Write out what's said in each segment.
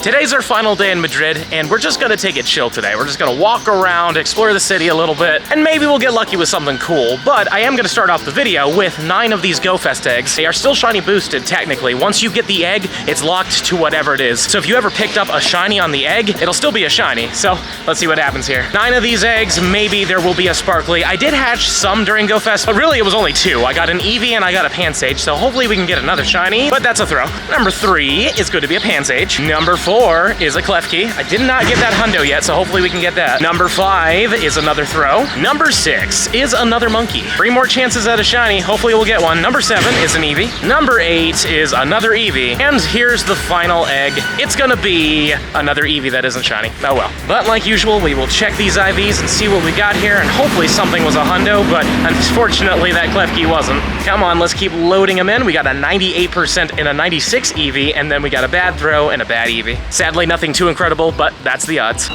Today's our final day in Madrid, and we're just gonna take it chill today. We're just gonna walk around, explore the city a little bit, and maybe we'll get lucky with something cool. But I am gonna start off the video with 9 of these GoFest eggs. They are still shiny boosted, technically. Once you get the egg, it's locked to whatever it is. So if you ever picked up a shiny on the egg, it'll still be a shiny. So let's see what happens here. 9 of these eggs, maybe there will be a sparkly. I did hatch some during GoFest, but really it was only 2. I got an Eevee and I got a Pansage, so hopefully we can get another shiny, but that's a throw. Number 3 is going to be a Pansage. Number 4 is a Klefki. I did not get that hundo yet, so hopefully we can get that. Number 5 is another throw. Number 6 is another monkey. 3 more chances at a shiny. Hopefully we'll get one. Number 7 is an Eevee. Number 8 is another Eevee. And here's the final egg. It's gonna be another Eevee that isn't shiny. Oh well. But like usual, we will check these IVs and see what we got here, and hopefully something was a hundo, but unfortunately that Klefki wasn't. Come on, let's keep loading them in. We got a 98% and a 96 Eevee, and then we got a bad throw and a bad Eevee. Sadly, nothing too incredible, but that's the odds.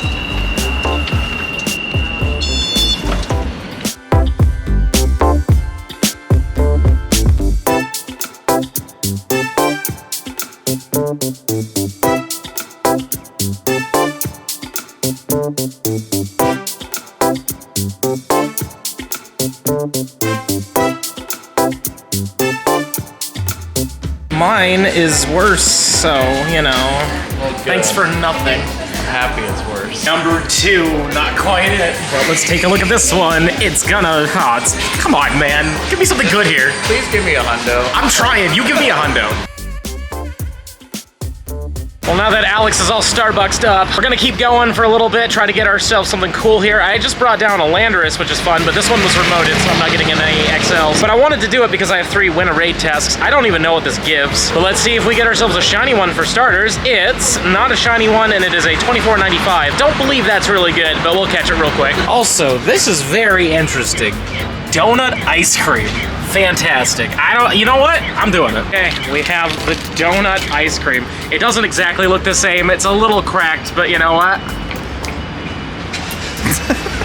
Mine is worse, so, you know, well, thanks for nothing. I'm happy it's worse. Number 2, not quite it. Well, let's take a look at this one. It's gonna, come on, man. Give me something good here. Please give me a hundo. I'm trying, you give me a hundo. Well, now that Alex is all Starbucksed up, we're gonna keep going for a little bit, try to get ourselves something cool here. I just brought down a Rarest, which is fun, but this one was remoted, so I'm not getting any XLs. But I wanted to do it because I have 3 win a raid tasks. I don't even know what this gives, but let's see if we get ourselves a shiny one for starters. It's not a shiny one, and it is a 24.95. Don't believe that's really good, but we'll catch it real quick. Also, this is very interesting. Donut ice cream. Fantastic. You know what? I'm doing it. Okay, we have the donut ice cream. It doesn't exactly look the same. It's a little cracked, but you know what?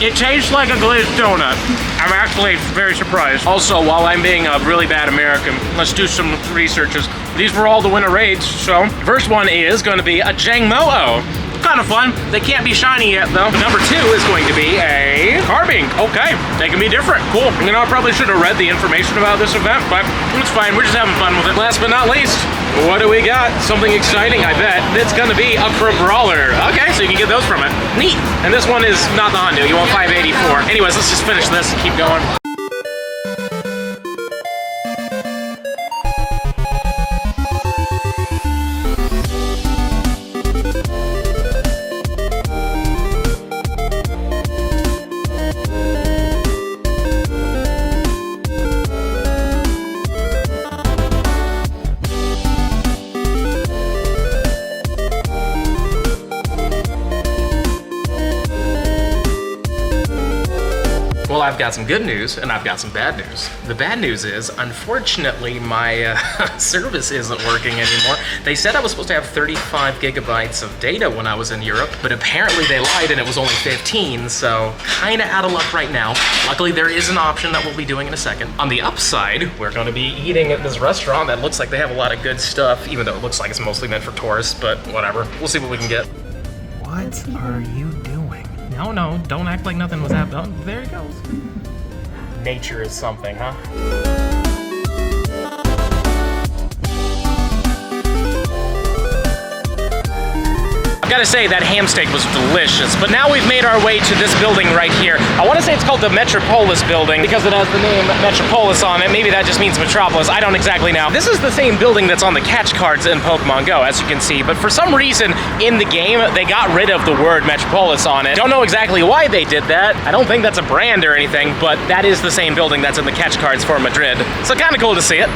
It tastes like a glazed donut. I'm actually very surprised. Also, while I'm being a really bad American, let's do some researches. These were all the winner raids, so first one is going to be a Jangmo-O. Kind of fun. They can't be shiny yet, though. Number 2 is going to be a Carbink. Okay, they can be different. Cool. You know, I probably should have read the information about this event, but it's fine. We're just having fun with it. Last but not least, what do we got? Something exciting, I bet. It's going to be a Brawler. Okay, so you can get those from it. Neat. And this one is not the hundo. You want 584. Anyways, let's just finish this and keep going. Well, I've got some good news and I've got some bad news. The bad news is, unfortunately, my service isn't working anymore. They said I was supposed to have 35 gigabytes of data when I was in Europe, but apparently they lied and it was only 15, so kind of out of luck right now. Luckily, there is an option that we'll be doing in a second. On the upside, we're going to be eating at this restaurant that looks like they have a lot of good stuff, even though it looks like it's mostly meant for tourists, but whatever. We'll see what we can get. What are you doing? No, don't act like nothing was happening. Oh, there he goes. Nature is something, huh? I've got to say, that ham steak was delicious, but now we've made our way to this building right here. I want to say it's called the Metropolis building because it has the name Metropolis on it. Maybe that just means Metropolis. I don't exactly know. This is the same building that's on the catch cards in Pokemon Go, as you can see, but for some reason in the game, they got rid of the word Metropolis on it. Don't know exactly why they did that. I don't think that's a brand or anything, but that is the same building that's in the catch cards for Madrid. So kind of cool to see it.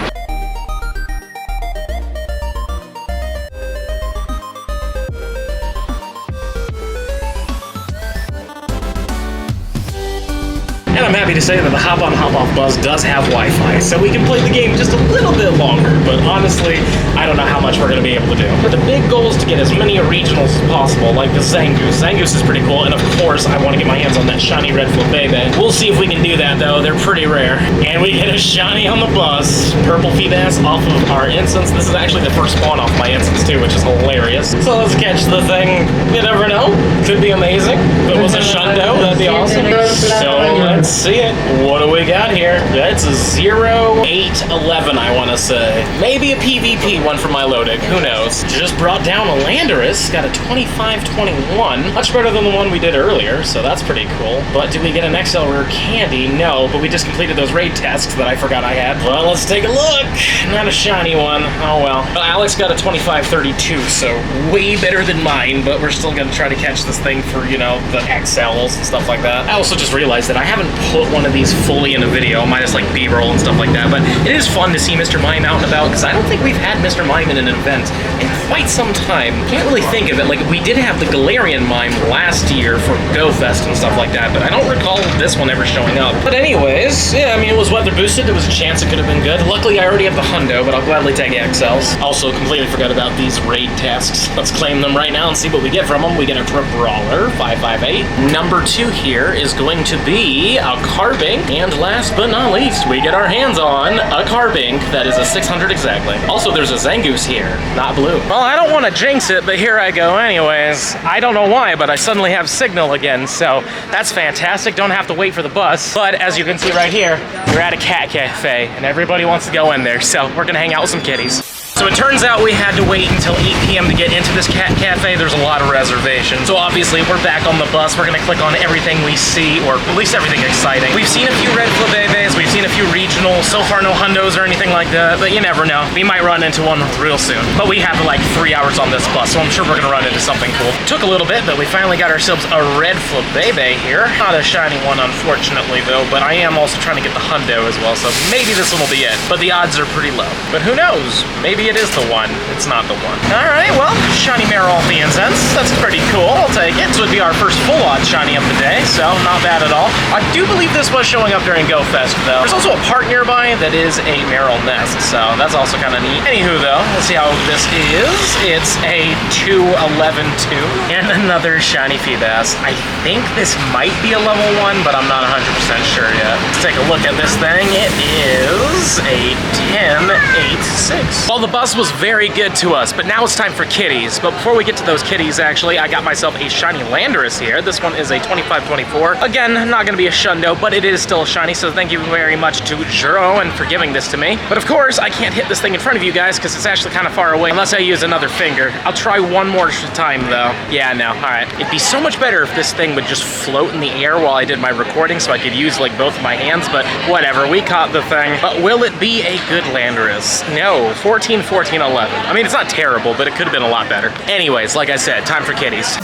And I'm happy to say that the hop-on, hop-off bus does have Wi-Fi, so we can play the game just a little bit longer, but honestly, I don't know how much we're going to be able to do. But the big goal is to get as many regionals as possible, like the Zangoose. Zangoose is pretty cool, and of course, I want to get my hands on that shiny red Flabébé. We'll see if we can do that, though. They're pretty rare. And we get a shiny on the bus. Purple Feebas off of our instance. This is actually the first spawn off my instance, too, which is hilarious. So let's catch the thing. You never know. Could be amazing. If it was a Shundo, that'd be awesome. So let's see it. What do we got here? That's a 0811, I want to say. Maybe a PvP one for my Milotic. Who knows? Just brought down a Landorus. Got a 2521. Much better than the one we did earlier, so that's pretty cool. But did we get an XL Rare Candy? No, but we just completed those raid tasks that I forgot I had. Well, let's take a look. Not a shiny one. Oh well. But Alex got a 2532, so way better than mine, but we're still gonna try to catch this thing for, you know, the XLs and stuff like that. I also just realized that I haven't put one of these fully in a video, minus like B-roll and stuff like that, but it is fun to see Mr. Mime out and about, because I don't think we've had Mr. Mime in an event in quite some time. Can't really think of it. Like, we did have the Galarian Mime last year for GoFest and stuff like that, but I don't recall this one ever showing up. But anyways, yeah, I mean, it was weather boosted. There was a chance it could have been good. Luckily, I already have the Hundo, but I'll gladly take XLs. Also, completely forgot about these raid tasks. Let's claim them right now and see what we get from them. We get a Drip Brawler, 558. Number 2 here is going to be a Carbink. And last but not least, we get our hands on a Carbink that is a 600 exactly. Also, there's a Zangoose here, not blue. Well, I don't want to jinx it, but here I go anyways. I don't know why, but I suddenly have signal again, so that's fantastic. Don't have to wait for the bus. But as you can see right here, we're at a cat cafe, and everybody wants to go in there, so we're gonna hang out with some kitties. So it turns out we had to wait until 8 p.m. to get into this cat cafe. There's a lot of reservations. So obviously we're back on the bus. We're gonna click on everything we see, or at least everything exciting. We've seen a few red Flabébés, we've seen a few regionals. So far no Hundos or anything like that, but you never know. We might run into one real soon. But we have like 3 hours on this bus, so I'm sure we're gonna run into something cool. Took a little bit, but we finally got ourselves a red Flabébé here. Not a shiny one, unfortunately, though, but I am also trying to get the Hundo as well, so maybe this one will be it. But the odds are pretty low. But who knows? Maybe it is the one. It's not the one. Alright, well, shiny Marolfi Incense. That's pretty cool. I'll take it. This would be our first full-on shiny of the day, so not bad at all. I do believe this was showing up during GoFest, though. There's also a park nearby that is a Marol Nest, so that's also kind of neat. Anywho, though, let's see how this is. It's a 211-2 and another shiny Feebas. I think this might be a level 1, but I'm not 100% sure yet. Let's take a look at this thing. It is a 10-8-6. Well, the bus was very good to us, but now it's time for kitties. But before we get to those kitties, actually, I got myself a shiny Landorus here. This one is a 2524. Again, not gonna be a Shundo, but it is still a shiny, so thank you very much to Juro and for giving this to me. But of course, I can't hit this thing in front of you guys because it's actually kind of far away, unless I use another finger. I'll try one more time, though. Yeah, no, all right. It'd be so much better if this thing would just float in the air while I did my recording so I could use, like, both of my hands, but whatever, we caught the thing. But will it be a good Landorus? No, 14, 14, 11. I mean, it's not terrible, but it could have been a lot better. Anyways, like I said, time for kitties.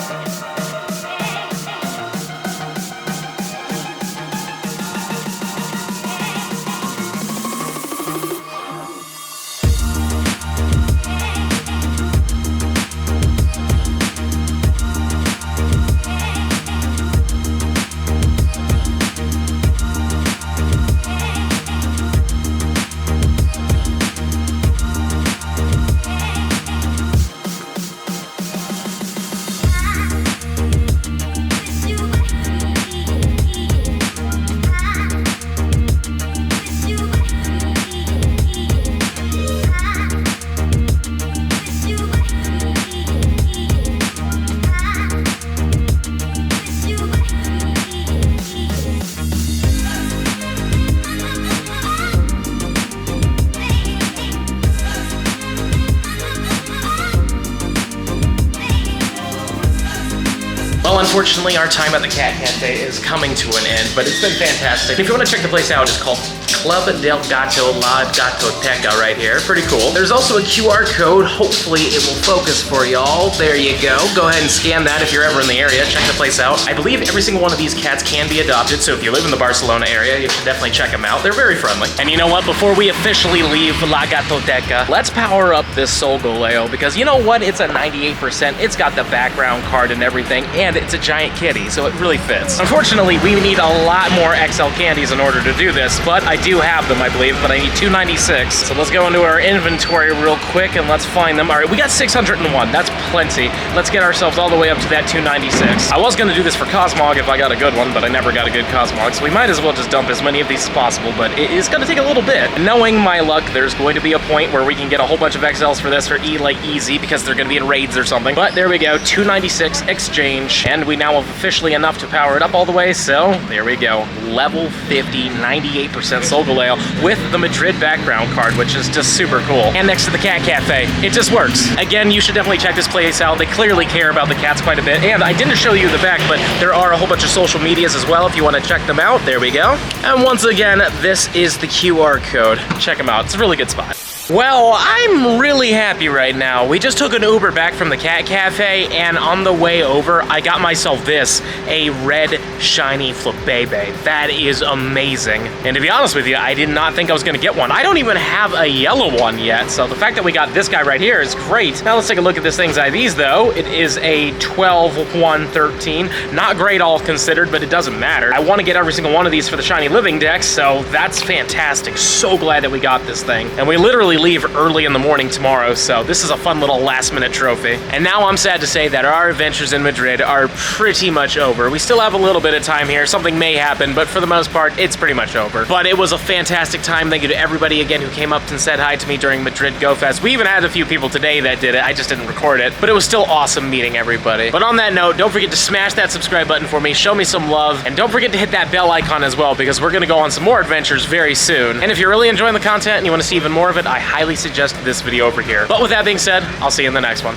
Well, unfortunately, our time at the Cat Cafe is coming to an end, but it's been fantastic. If you want to check the place out, it's called Club del Gato La Gatoteca right here. Pretty cool. There's also a QR code. Hopefully it will focus for y'all. There you go. Go ahead and scan that if you're ever in the area. Check the place out. I believe every single one of these cats can be adopted, so if you live in the Barcelona area, you should definitely check them out. They're very friendly. And you know what? Before we officially leave La Gatoteca, let's power up this Solgaleo, because you know what? It's a 98%. It's got the background card and everything, and it's a giant kitty, so it really fits. Unfortunately, we need a lot more XL candies in order to do this, but I do have them, I believe, but I need 296. So let's go into our inventory real quick and let's find them. All right, we got 601. That's plenty. Let's get ourselves all the way up to that 296. I was going to do this for Cosmog if I got a good one, but I never got a good Cosmog, so we might as well just dump as many of these as possible, but it is going to take a little bit. Knowing my luck, there's going to be a point where we can get a whole bunch of XLs for this for easy, because they're going to be in raids or something. But there we go, 296 exchange, and we now have officially enough to power it up all the way, so there we go. Level 50, 98% Solgaleo with the Madrid background card, which is just super cool. And next to the Cat Cafe, it just works. Again, you should definitely check this place out. They clearly care about the cats quite a bit, and I didn't show you the back, but there are a whole bunch of social medias as well if you want to check them out. There we go. And once again, this is the QR code. Check them out. It's a really good spot. Well, I'm really happy right now. We just took an Uber back from the Cat Cafe, and on the way over, I got myself this, a red shiny Flabébé. That is amazing. And to be honest with you, I did not think I was gonna get one. I don't even have a yellow one yet, so the fact that we got this guy right here is great. Now let's take a look at this thing's IVs though. It is a 12-1-13. Not great all considered, but it doesn't matter. I wanna get every single one of these for the Shiny Living deck, so that's fantastic. So glad that we got this thing. And we literally leave early in the morning tomorrow, so this is a fun little last-minute trophy. And now I'm sad to say that our adventures in Madrid are pretty much over. We still have a little bit of time here. Something may happen, but for the most part, it's pretty much over. But it was a fantastic time. Thank you to everybody again who came up and said hi to me during Madrid Go Fest. We even had a few people today that did it. I just didn't record it, but it was still awesome meeting everybody. But on that note, don't forget to smash that subscribe button for me. Show me some love, and don't forget to hit that bell icon as well, because we're gonna go on some more adventures very soon. And if you're really enjoying the content and you want to see even more of it, I highly suggest this video over here. But with that being said, I'll see you in the next one.